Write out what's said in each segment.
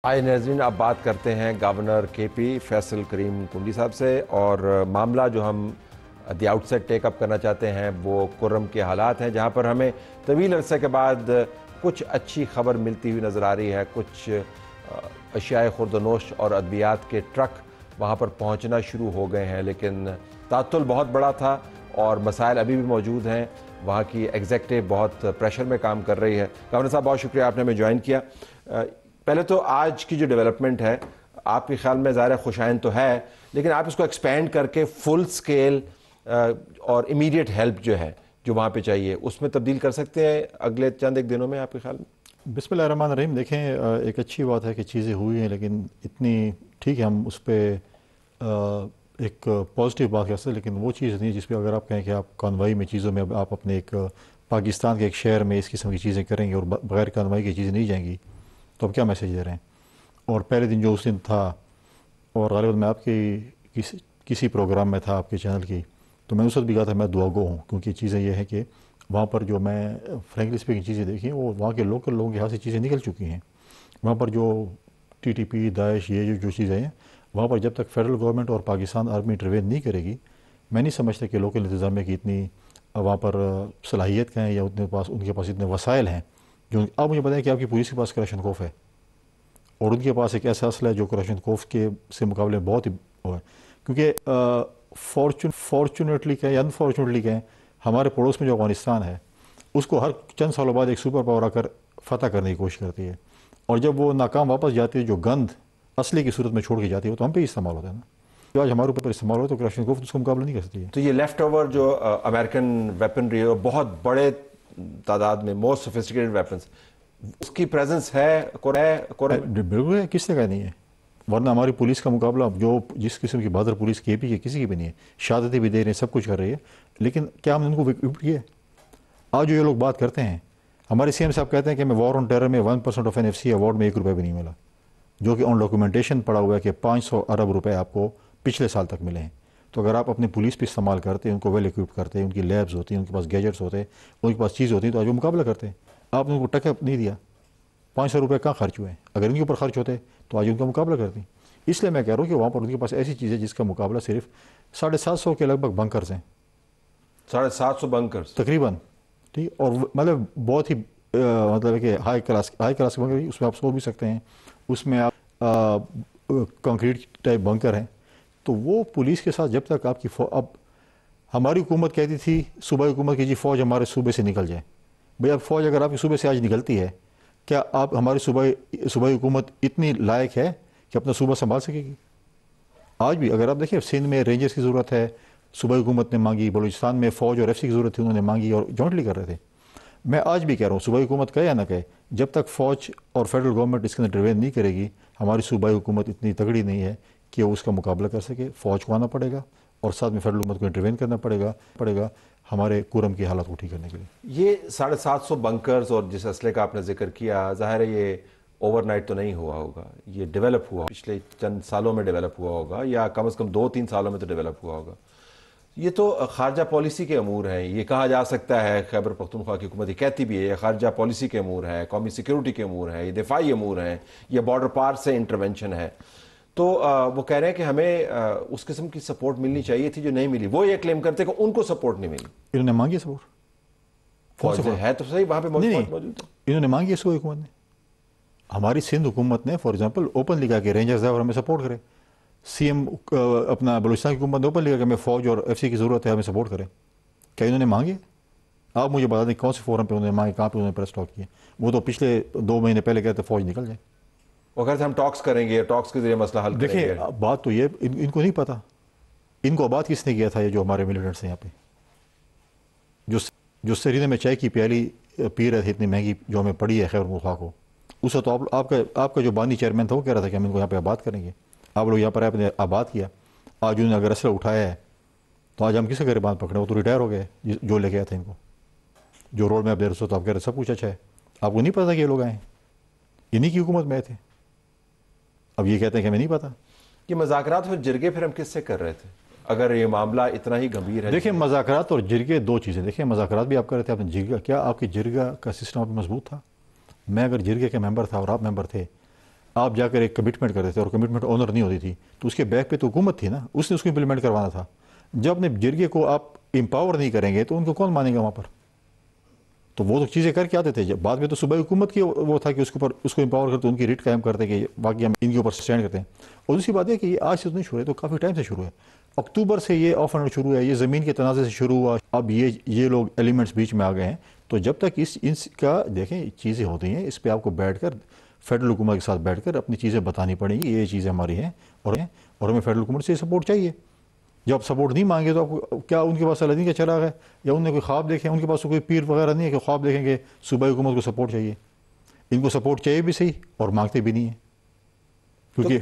آئے ناظرین، اب بات کرتے ہیں گورنر کے پی فیصل کریم کنڈی صاحب سے، اور معاملہ جو ہم دی آؤٹ سیٹ ٹیک اپ کرنا چاہتے ہیں وہ کرم کے حالات ہیں، جہاں پر ہمیں طویل عرصے کے بعد کچھ اچھی خبر ملتی ہوئی نظر آ رہی ہے۔ کچھ اشیاء خورد و نوش اور ادویات کے ٹرک وہاں پر پہنچنا شروع ہو گئے ہیں، لیکن تعطل بہت بڑا تھا اور مسائل ابھی بھی موجود ہیں۔ وہاں کی ایگزیکٹو بہت پریشر میں کام کر رہی ہے۔ گورنر صاحب، بہت شکریہ آپ نے ہمیں جوائن کیا۔ پہلے تو آج کی جو ڈیولپمنٹ ہے آپ کے خیال میں ظاہر خوشائن تو ہے، لیکن آپ اس کو ایکسپینڈ کر کے فل سکیل اور امیڈیٹ ہیلپ جو ہے جو وہاں پہ چاہیے اس میں تبدیل کر سکتے ہیں اگلے چند ایک دنوں میں آپ کے خیال میں؟ بسم اللہ الرحمن الرحیم۔ دیکھیں، ایک اچھی بات ہے کہ چیزیں ہوئی ہیں، لیکن اتنی ٹھیک ہے ہم اس پہ ایک پازیٹیو بات کر سکتے ہیں، لیکن وہ چیز نہیں جس پہ اگر آپ کہیں کہ آپ کانوائی میں چیزوں میں آپ اپنے ایک پاکستان کے ایک شہر میں اس قسم کی چیزیں کریں گے اور بغیر کانوائی کی چیزیں نہیں جائیں گی تو اب کیا میسیج دے رہے ہیں؟ اور پہلے دن جو اس دن تھا، اور غالباً میں آپ کی کسی پروگرام میں تھا آپ کے چینل کی، تو میں اس وقت بھی کہا تھا میں دعا گو ہوں، کیونکہ چیزیں یہ ہے کہ وہاں پر جو میں فرینکلی اسپیکنگ چیزیں دیکھی وہ وہاں کے لوکل لوگوں کے ہاتھ سے چیزیں نکل چکی ہیں۔ وہاں پر جو ٹی ٹی پی، داعش، یہ جو چیزیں ہیں وہاں پر جب تک فیڈرل گورنمنٹ اور پاکستان آرمی انٹروین نہیں کرے گی، میں نہیں سمجھتا کہ لوکل انتظامیہ کی اتنی وہاں پر صلاحیت ہیں یا ان کے پاس اتنے وسائل ہیں جو آپ مجھے بتائیں کہ آپ کی پولیس کے پاس کرپشن کوف ہے، اور ان کے پاس ایک ایسا اسلحہ ہے جو کرپشن کوف کے سے مقابلے بہت ہی وہ ہے، کیونکہ فارچونیٹلی کہیں یا انفارچونیٹلی کہیں ہمارے پڑوس میں جو افغانستان ہے اس کو ہر چند سالوں بعد ایک سپر پاور آ کر فتح کرنے کی کوشش کرتی ہے، اور جب وہ ناکام واپس جاتی ہے جو گند اصلی کی صورت میں چھوڑ کے جاتی ہے وہ تو ہم پہ ہی استعمال ہوتا ہے نا۔ جو آج ہمارے اوپر استعمال ہوتا ہے تو کرپشن کوف اس کا مقابلہ نہیں کر سکتی ہے۔ تو یہ لیفٹ اوور جو امریکن ویپنری اور بہت بڑے تعداد میں موسٹ سوفسٹیکیٹڈ ویپنز اس کی پریزنس ہے بالکل ہے، کس نے کہا نہیں ہے؟ ورنہ ہماری پولیس کا مقابلہ جو جس قسم کی بہادر پولیس کے پی کے کسی کی بھی نہیں ہے، شہادتیں بھی دے رہے ہیں، سب کچھ کر رہی ہے، لیکن کیا ہم نے ان کو اکوپ کیا ہے؟ آج جو یہ لوگ بات کرتے ہیں، ہمارے سی ایم صاحب کہتے ہیں کہ میں وار آن ٹیرر میں 1% آف NFC ایوارڈ میں 1 روپے بھی نہیں ملا، جو کہ آن ڈاکومنٹیشن پڑا ہوا ہے کہ 500 ارب روپے آپ کو پچھلے سال تک ملے ہیں۔ تو اگر آپ اپنے پولیس پہ استعمال کرتے ہیں، ان کو ویل اکوپ کرتے ہیں، ان کی لیبز ہوتی ہیں، ان کے پاس گیجٹس ہوتے ہیں، ان کے پاس چیز ہوتی ہیں، تو آج وہ مقابلہ کرتے ہیں۔ آپ نے ان کو ٹک اپ نہیں دیا، 500 روپے کہاں خرچ ہوئے ہیں؟ اگر ان کے اوپر خرچ ہوتے تو آج ان کا مقابلہ کرتی۔ اس لیے میں کہہ رہا ہوں کہ وہاں پر ان کے پاس ایسی چیز ہے جس کا مقابلہ صرف 750 کے لگ بھگ بنکرز ہیں، 750 بنکرز تقریباً، ٹھیک، اور مطلب بہت ہی مطلب ہے کہ ہائی کلاس کے بنکر، اس میں آپ سو بھی سکتے ہیں، اس میں آپ کنکریٹ ٹائپ بنکر ہیں۔ تو وہ پولیس کے ساتھ جب تک آپ کی اب ہماری حکومت کہتی تھی صوبائی حکومت کی جی فوج ہمارے صوبے سے نکل جائے، بھئی اب فوج اگر آپ کے صوبے سے آج نکلتی ہے، کیا آپ ہماری صوبائی حکومت اتنی لائق ہے کہ اپنا صوبہ سنبھال سکے گی؟ آج بھی اگر آپ دیکھیں سندھ میں رینجرز کی ضرورت ہے، صوبائی حکومت نے مانگی، بلوچستان میں فوج اور FC کی ضرورت تھی، انہوں نے مانگی اور جوائنٹلی کر رہے تھے۔ میں آج بھی کہہ رہا ہوں صوبائی حکومت کہے یا نہ کہے، جب تک فوج اور فیڈرل گورنمنٹ اس کے اندر انٹروین نہیں کرے گی، ہماری صوبائی حکومت اتنی تگڑی نہیں ہے کہ وہ اس کا مقابلہ کر سکے۔ فوج کو آنا پڑے گا اور ساتھ میں فیڈرل حکومت کو انٹروین کرنا پڑے گا ہمارے کرم کی حالات کو ٹھیک کرنے کے لیے۔ یہ 750 بنکرز اور جس اسلحے کا آپ نے ذکر کیا، ظاہر ہے یہ اوور نائٹ تو نہیں ہوا ہوگا، یہ ڈیولپ ہوا پچھلے چند سالوں میں ڈیولپ ہوا ہوگا، یا کم از کم 2-3 سالوں میں تو ڈیولپ ہوا ہوگا۔ یہ تو خارجہ پالیسی کے امور ہیں، یہ کہا جا سکتا ہے، خیبر پختونخوا کی حکومت یہ کہتی بھی ہے یہ خارجہ پالیسی کے امور ہے، قومی سیکیورٹی کے امور ہیں، یہ دفاعی امور ہیں، یہ بارڈر پار سے انٹرونشن ہے۔ تو وہ کہہ رہے ہیں کہ ہمیں اس قسم کی سپورٹ ملنی چاہیے تھی جو نہیں ملی۔ وہ یہ کلیم کرتے کہ ان کو سپورٹ نہیں ملی۔ انہوں نے مانگی سپورٹ، فوج ہے تو صحیح وہاں پہ موجود ہے، انہوں نے مانگی اس کو حکومت نے۔ ہماری سندھ حکومت نے فار ایگزامپل اوپن لکھا کہ رینجرز ہے اور ہمیں سپورٹ کرے، سی ایم اپنا بلوچستان کی حکومت نے اوپن لکھا کہ ہمیں فوج اور FC کی ضرورت ہے، ہمیں سپورٹ کرے۔ کیا انہوں نے مانگے؟ آپ مجھے بتا دیں کون سے فورم پہ انہوں نے مانگے، کہاں پہ انہوں نے پریس ٹاک کیا؟ وہ تو پچھلے 2 مہینے پہلے کہتے فوج نکل جائے، وہ کہتے ہم ٹاکس کریں گے، ٹاکس کے ذریعے مسئلہ حل کریں گے۔ دیکھیں بات تو یہ ان کو نہیں پتا، ان کو آباد کس نے کیا تھا؟ یہ جو ہمارے ملیٹنٹس ہیں یہاں پہ، جو سرینے میں چائے کی پیالی پی رہے تھے اتنی مہنگی جو ہمیں پڑی ہے خیبر پختونخوا کو، اس وقت تو آپ کا جو بانی چیئرمین تھا وہ کہہ رہا تھا کہ ہم ان کو یہاں پہ آباد کریں گے۔ آپ لوگ یہاں پر آپ نے آباد کیا، آج انہوں نے اگر اسلحہ اٹھایا ہے تو آج ہم کسے گریبان پکڑے؟ وہ تو ریٹائر ہو گئے جو لے کے آئے تھے ان کو، جو روڈ میں آپ دے رہے تو آپ کہہ رہے سب کچھ اچھا ہے، آپ کو نہیں پتا کہ یہ لوگ آئے ہیں، انہی کی حکومت میں آئے تھے، اب یہ کہتے ہیں کہ ہمیں نہیں پتا۔ یہ مذاکرات اور جرگے پھر ہم کس سے کر رہے تھے اگر یہ معاملہ اتنا ہی گمبھیر ہے؟ دیکھیں مذاکرات اور جرگے 2 چیزیں، دیکھیں مذاکرات بھی آپ کر رہے تھے، آپ نے جرگا، کیا آپ کی جرگا کا سسٹم آپ مضبوط تھا؟ میں اگر جرگے کے ممبر تھا اور آپ ممبر تھے، آپ جا کر ایک کمٹمنٹ کرتے تھے اور کمٹمنٹ آنر نہیں ہوتی تھی تو اس کے بیک پہ تو حکومت تھی نا, اس نے اس کو امپلیمنٹ کروانا تھا. جب اپنے جرگے کو آپ امپاور نہیں کریں گے تو ان کو کون مانے گا وہاں پر؟ تو وہ تو چیزیں کر کے آتے تھے. جب بعد میں تو صوبائی حکومت کی وہ تھا کہ اس کے اوپر اس کو امپاور کرتے, ان کی ریٹ قائم کرتے کہ باقی ہم ان کے اوپر اسٹینڈ کرتے ہیں. اور دوسری بات ہے کہ یہ آج سے نہیں شروع ہے, تو کافی ٹائم سے شروع ہے. اکتوبر سے یہ آف اینڈ شروع ہے, یہ زمین کے تنازع سے شروع ہوا. اب یہ لوگ ایلیمنٹس بیچ میں آ گئے ہیں. تو جب تک ان کا دیکھیں چیزیں ہوتی ہیں, اس پہ آپ کو بیٹھ کر فیڈرل حکومت کے ساتھ بیٹھ کر اپنی چیزیں بتانی پڑیں گی, یہ چیزیں ہماری ہیں اور ہمیں فیڈرل حکومت سے سپورٹ چاہیے. جب آپ سپورٹ نہیں مانگے تو آپ کو کیا ان کے پاس الدین کا چراغ ہے یا انہوں نے کوئی خواب دیکھے؟ ان کے پاس کوئی پیر وغیرہ نہیں ہے کہ خواب دیکھیں گے صوبائی حکومت کو سپورٹ چاہیے. ان کو سپورٹ چاہیے بھی صحیح اور مانگتے بھی نہیں ہیں, کیونکہ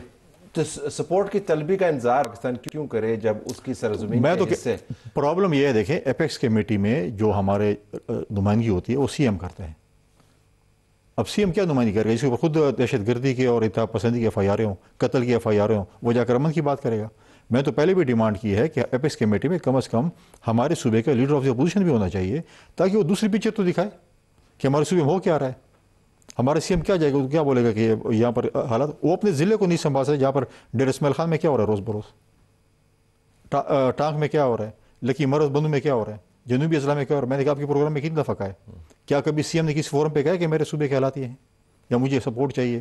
تو سپورٹ کی طلبی کا انتظار پاکستان کیوں کرے جب اس کی سرزمین میں کے تو حصے؟ پرابلم یہ ہے, دیکھیں ایپیکس کمیٹی میں جو ہمارے نمائندگی ہوتی ہے وہ سی ایم کرتے ہیں. اب سی ایم کیا نمائندگی کرے گا؟ اس کے اوپر خود دہشت گردی کے اور اتحاد پسندی کے ایف آئی آر ہوں, قتل کی ایف آئی آر ہوں, وہ جا کر امن کی بات کرے گا. میں تو پہلے بھی ڈیمانڈ کی ہے کہ ایپیکس کمیٹی میں کم از کم ہمارے صوبے کا لیڈر آف دی اپوزیشن بھی ہونا چاہیے, تاکہ وہ دوسری پکچر تو دکھائے کہ ہمارے صوبے میں ہو کیا رہا ہے. ہمارے سی ایم کیا جائے گا, وہ کیا بولے گا کہ یہاں پر حالات, وہ اپنے ضلع کو نہیں سنبھال سکتے. جہاں پر ڈیر اسماعیل خان میں کیا ہو رہا ہے روز بروز, ٹانک میں کیا ہو رہا ہے, لکی مرز بندو میں کیا ہو رہا ہے, جنوبی اضلاع میں کیا ہو رہا ہے. میں نے کہا آپ کے پروگرام میں کتنی دفعہ کہا ہے, کیا کبھی سی ایم نے کسی فورم پہ کہا ہے کہ میرے صوبے کے حالات یہ ہیں یا مجھے سپورٹ چاہیے؟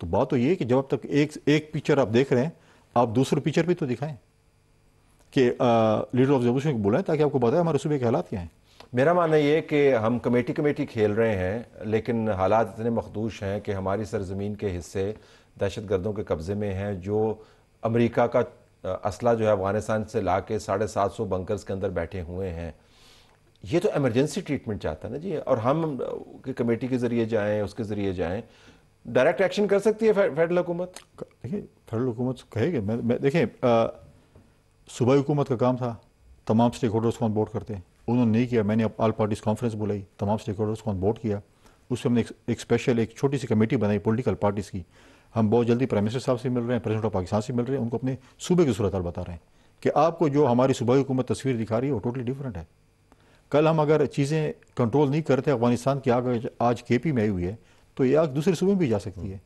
تو بات تو یہ ہے کہ جب تک ایک پکچر آپ دیکھ رہے ہیں, آپ دوسرے پکچر بھی تو دکھائیں کہ لیڈر آف دی اپوزیشن کو بلائیں تاکہ آپ کو بتائیں ہمارے صوبے کے حالات کیا ہیں. میرا ماننا یہ ہے کہ ہم کمیٹی کھیل رہے ہیں, لیکن حالات اتنے مخدوش ہیں کہ ہماری سرزمین کے حصے دہشت گردوں کے قبضے میں ہیں, جو امریکہ کا اسلحہ جو ہے افغانستان سے لا کے 750 بنکرز کے اندر بیٹھے ہوئے ہیں. یہ تو ایمرجنسی ٹریٹمنٹ چاہتا ہے نا جی, اور ہم کمیٹی کے ذریعے جائیں, اس کے ذریعے جائیں. ڈائریکٹ ایکشن کر سکتی ہے فیڈرل حکومت؟ دیکھیں فیڈرل حکومت کہے گی, دیکھیں صوبائی حکومت کا کام تھا تمام اسٹیک ہولڈرس کو آن بورڈ کرتے ہیں, انہوں نے نہیں کیا. میں نے آل پارٹیز کانفرنس بلائی, تمام اسٹیک ہولڈرس کو آن بورڈ کیا. اس سے ہم نے ایک اسپیشل ایک چھوٹی سی کمیٹی بنائی پولیٹیکل پارٹیز کی. ہم بہت جلدی پرائم منسٹر صاحب سے مل رہے ہیں, پریزیڈنٹ آف پاکستان سے مل رہے ہیں, ان کو اپنے صوبے کی صورتحال بتا رہے ہیں کہ آپ کو جو ہماری صوبائی حکومت تصویر دکھا رہی ہے وہ ٹوٹلی ڈفرینٹ ہے. کل ہم اگر چیزیں کنٹرول نہیں کرتے, افغانستان کی آگ آج کے پی میں آئی ہوئی ہے تو یہ آگ دوسرے صوبے میں بھی جا سکتی ہے.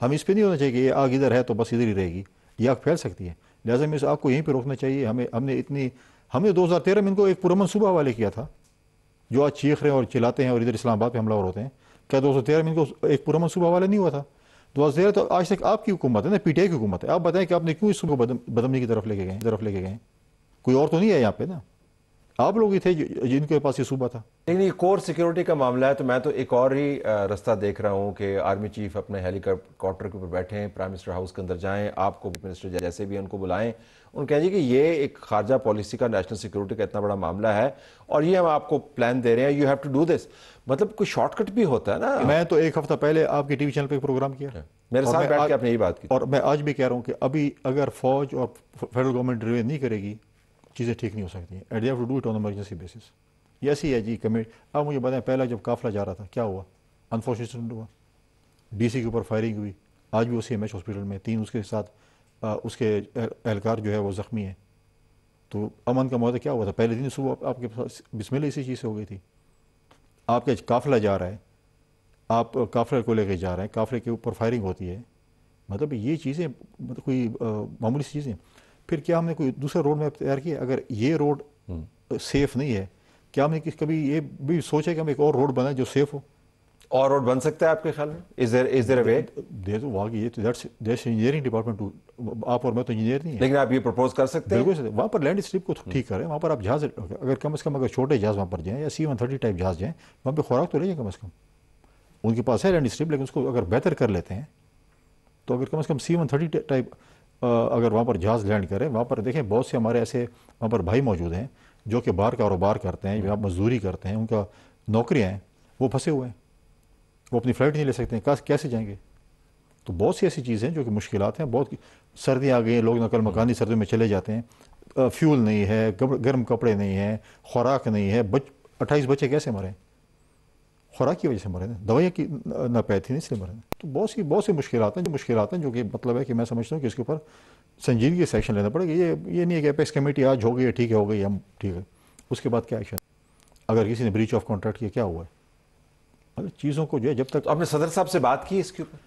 ہم اس پہ نہیں ہونا چاہیے کہ یہ آگ ادھر ہے تو بس ادھر ہی رہے گی, یہ آگ پھیل سکتی ہے. لہٰذا میں اس آگ کو یہیں پہ روکنا چاہیے. ہم نے 2013 میں ان کو ایک پرامن صوبہ حوالے کیا تھا, جو آج چیخ رہے ہیں اور چلاتے ہیں اور ادھر اسلام آباد پہ حملہ ہوتے ہیں. کیا 2013 میں ان کو ایک پرامن صوبہ حوالے نہیں ہوا تھا؟ 2013 تو آج تک آپ کی حکومت ہے نا, پی ٹی آئی کی حکومت ہے. آپ بتائیں کہ آپ نے کیوں اس کو بدمنی کی طرف لے کے گئے, کوئی اور تو نہیں ہے یہاں پہ نا, آپ لوگ ہی تھے جن کے پاس یہ صوبہ تھا. لیکن یہ کور سیکیورٹی کا معاملہ ہے, تو میں تو ایک اور ہی رستہ دیکھ رہا ہوں کہ آرمی چیف اپنے ہیلی کاپٹر کے اوپر بیٹھیں, پرائم منسٹر ہاؤس کے اندر جائیں, آپ کو منسٹر جیسے بھی ان کو بلائیں, ان کہیں جی کہ یہ ایک خارجہ پالیسی کا, نیشنل سیکیورٹی کا اتنا بڑا معاملہ ہے اور یہ ہم آپ کو پلان دے رہے ہیں, you have to do this. مطلب کوئی شارٹ کٹ بھی ہوتا ہے نا. میں تو ایک ہفتہ پہلے آپ کے ٹی وی چینل پہ ایک پروگرام کیا, میرے ساتھ بیٹھ کے آپ نے یہی بات کی, اور میں آج بھی کہہ رہا ہوں کہ ابھی اگر فوج اور فیڈرل گورنمنٹ ریویو نہیں کرے گی, چیزیں ٹھیک نہیں ہو سکتی ہیں. And they have to do it on emergency basis. یہ ایسی ہے جی کمیٹ. اب مجھے بتائیں پہلا جب قافلہ جا رہا تھا کیا ہوا؟ انفارچونیٹ ہوا, ڈی سی کے اوپر فائرنگ ہوئی. آج بھی وہ سی ایم ایچ ہاسپٹل میں 3 اس کے ساتھ اس کے اہلکار جو ہے وہ زخمی ہیں. تو امن کا معاہدہ کیا ہوا تھا؟ پہلے دن صبح آپ کے پاس بسم اللہ اسی چیز سے ہو گئی تھی. آپ کا قافلہ جا رہا ہے, آپ قافلے کو لے کے جا رہے ہیں, قافلے کے اوپر فائرنگ ہوتی ہے. مطلب یہ چیزیں مطلب کوئی معمولی سی چیزیں. پھر کیا ہم نے کوئی دوسرا روڈ میپ تیار کیا؟ اگر یہ روڈ سیف نہیں ہے, کیا ہم نے کبھی یہ بھی سوچا کہ ہم ایک اور روڈ بنائیں جو سیف ہو؟ اور روڈ بن سکتا ہے آپ کے خیال میں؟ از دیر اے وے؟ وہاں کی یہ تو دیٹس انجینئرنگ ڈپارٹمنٹ. آپ اور میں تو انجینئر نہیں ہیں, لیکن آپ یہ پرپوز کر سکتے ہیں. بالکل. وہاں پر لینڈ اسٹرپ کو ٹھیک کریں, وہاں پر آپ جہاز اگر کم از کم اگر چھوٹے جہاز وہاں پر جائیں یا C-130 ٹائپ جہاز جائیں, وہاں پہ خوراک تو لے جائیں کم از کم. ان کے پاس ہے لینڈ اسٹرپ, لیکن اس کو اگر بہتر کر لیتے ہیں تو اگر کم از کم C-130 ٹائپ اگر وہاں پر جہاز لینڈ کریں. وہاں پر دیکھیں بہت سے ہمارے ایسے وہاں پر بھائی موجود ہیں جو کہ باہر کاروبار کرتے ہیں, مزدوری کرتے ہیں, ان کا نوکریاں ہیں, وہ پھنسے ہوئے ہیں, وہ اپنی فلائٹ نہیں لے سکتے ہیں, کیسے جائیں گے؟ تو بہت سی ایسی چیزیں جو کہ مشکلات ہیں. بہت سردیاں آ گئی ہیں, لوگ نقل مکانی سردیوں میں چلے جاتے ہیں, فیول نہیں ہے, گرم کپڑے نہیں ہیں, خوراک نہیں ہے. 28 بچے کیسے مرے؟ خوراک کی وجہ سے مرے نا, دوائیاں کی ناپید تھی اس لیے مرے. تو بہت سی مشکلات ہیں جو کہ مطلب ہے کہ میں سمجھتا ہوں کہ اس کے اوپر سنجیدگی سے ایکشن لینا پڑے گا. یہ نہیں ہے کہ ایپیکس کمیٹی آج ہو گئی ٹھیک ہے, ہو گئی ہم ٹھیک ہے, اس کے بعد کیا ایکشن؟ اگر کسی نے بریچ آف کانٹریکٹ کیا ہوا ہے؟ مطلب چیزوں کو جو ہے جب تک. آپ نے صدر صاحب سے بات کی اس کے اوپر؟